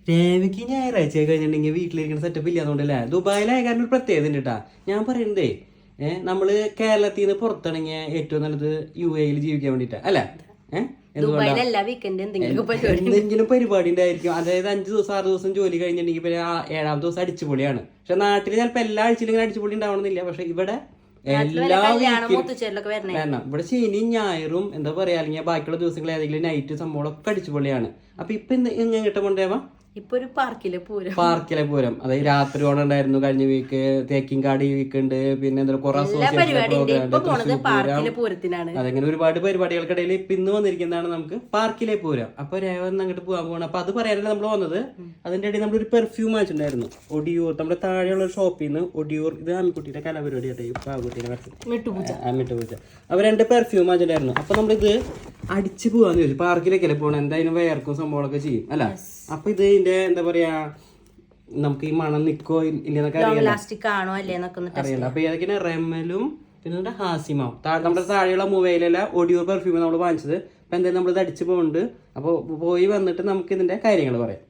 രേവയ്ക്ക് ഞായറാഴ്ച കഴിഞ്ഞിട്ടുണ്ടെങ്കിൽ വീട്ടിലിരിക്കുന്ന സെറ്റപ്പ് ഇല്ലാന്നുകൊണ്ടല്ലേ. ദുബായിലായ കാരണം ഒരു പ്രത്യേകത ഉണ്ട് കേട്ടാ. ഞാൻ പറയുന്നതേ നമ്മള് കേരളത്തിൽ നിന്ന് പുറത്തിറങ്ങിയ ഏറ്റവും നല്ലത് UAE ജീവിക്കാൻ വേണ്ടിട്ടാ അല്ലെ. എന്തെങ്കിലും പരിപാടി ഉണ്ടായിരിക്കും. അതായത് 5 ദിവസം 6 ദിവസം ജോലി കഴിഞ്ഞിട്ടുണ്ടെങ്കിൽ പിന്നെ 7ാമത്തെ ദിവസം അടിച്ചുപൊളിയാണ്. പക്ഷെ നാട്ടിൽ ചിലപ്പോൾ എല്ലാ ആഴ്ചയിലും അടിച്ചുപൊളി ഉണ്ടാവണമെന്നില്ല. പക്ഷെ ഇവിടെ വരണം. ഇവിടെ ശനിയും ഞായറും എന്താ പറയാ, അല്ലെങ്കിൽ ബാക്കിയുള്ള ദിവസങ്ങൾ ഏതെങ്കിലും നൈറ്റ് സംഭവങ്ങളൊക്കെ അടിച്ചുപൊളിയാണ്. അപ്പൊ ഇപ്പൊ എങ്ങനെ കൊണ്ടുപോവാ ഇപ്പൊ ഒരു പാർക്കിലെ പൂരം. അതായത് രാത്രി ഓണം ഉണ്ടായിരുന്നു കഴിഞ്ഞ വീക്ക്, തേക്കിൻകാട് ഈ വീക്ക് ഉണ്ട്, പിന്നെ എന്താ കുറെ അതങ്ങനെ ഒരുപാട് പരിപാടികൾക്കിടയിൽ ഇപ്പൊ ഇന്ന് വന്നിരിക്കുന്നതാണ് നമുക്ക് പാർക്കിലെ പൂരം. അപ്പൊ രേവന്ന് അങ്ങോട്ട് പോകാൻ പോകണം. അപ്പൊ അത് പറയാനല്ല നമ്മൾ വന്നത്. അതിന്റെ ഇടയിൽ നമ്മളൊരു പെർഫ്യൂം വാങ്ങിച്ചിട്ടുണ്ടായിരുന്നു ഒഡിയൂർ. നമ്മുടെ താഴെയുള്ള ഒരു ഷോപ്പിൽ നിന്ന് ഒഡിയൂർ, ഇത് ആമിക്കുട്ടിയുടെ കലാപരിപാടി ആട്ടെ, ഇപ്പൊ ആകുട്ടിയുടെ മിട്ടുപൂജ. അപ്പൊ 2 പെർഫ്യൂം വാങ്ങിച്ചിട്ടുണ്ടായിരുന്നു. അപ്പൊ നമ്മളിത് അടിച്ചു പോവാന്ന് ചോദിച്ചു. പാർക്കിലേക്കല്ലേ പോകണം, എന്തായാലും വേർക്കും സംഭവങ്ങളൊക്കെ ചെയ്യും അല്ല. അപ്പൊ ഇത് ഇതിന്റെ എന്താ പറയാ, നമുക്ക് ഈ മണം നിക്കോ ഇല്ലെന്നൊക്കെ അറിയില്ല. അപ്പൊ ഏതൊക്കെയാണ് റെമലും പിന്നെ ഹാസിമാവും. നമ്മുടെ താഴെയുള്ള മൊബൈലിലെ ഒഡിയൂർ പെർഫ്യൂം നമ്മൾ വാങ്ങിച്ചത്. അപ്പൊ എന്തായാലും നമ്മളിത് അടിച്ചു പോകുന്നുണ്ട്. അപ്പൊ പോയി വന്നിട്ട് നമുക്ക് ഇതിന്റെ കാര്യങ്ങൾ പറയാം.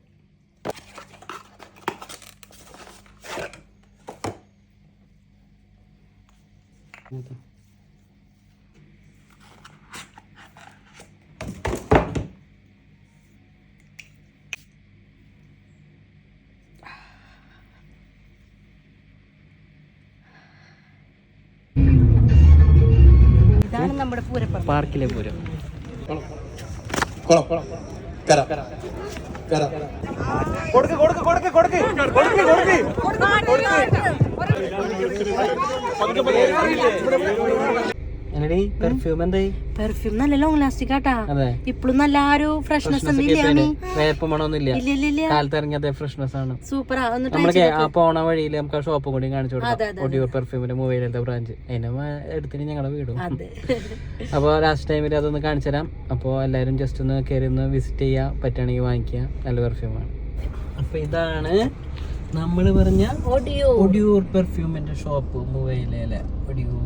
നമ്മുടെ പാർക്കിലെ പൂരം. പെർഫ്യൂം എന്തായി? പെർഫ്യൂം നല്ല ലോങ് ലാസ്റ്റിക് ആട്ടാ. ഇപ്പോഴും നല്ല ഒരു ഫ്രഷ്നെസ് വേപ്പമണമൊന്നുമില്ല. കാലത്ത് ഇറങ്ങിയ ഫ്രഷ്നെസ് ആണ്. സൂപ്പർ. നമ്മളെ ആ പോണ വഴിയിൽ നമുക്ക് ആ ഷോപ്പ് കൂടി കാണിച്ചു കൊടുക്കാം. ഒഡിയൂർ പെർഫ്യൂമിന്റെ മൊബൈലിലത്തെ ബ്രാഞ്ച്. അതിനെ എടുത്തിട്ട് ഞങ്ങളുടെ വീടും. അപ്പോൾ ലാസ്റ്റ് ടൈമിൽ അതൊന്ന് കാണിച്ചു തരാം. അപ്പോൾ എല്ലാവരും ജസ്റ്റ് ഒന്ന് കയറി ഒന്ന് വിസിറ്റ് ചെയ്യാൻ പറ്റുകയാണെങ്കിൽ വാങ്ങിക്കുക. നല്ല പെർഫ്യൂമാണ്. അപ്പൊ ഇതാണ് നമ്മൾ പറഞ്ഞ ഒഡിയൂർ പെർഫ്യൂമിന്റെ ഷോപ്പ് മൊബൈലിലെ ഒഡിയൂർ.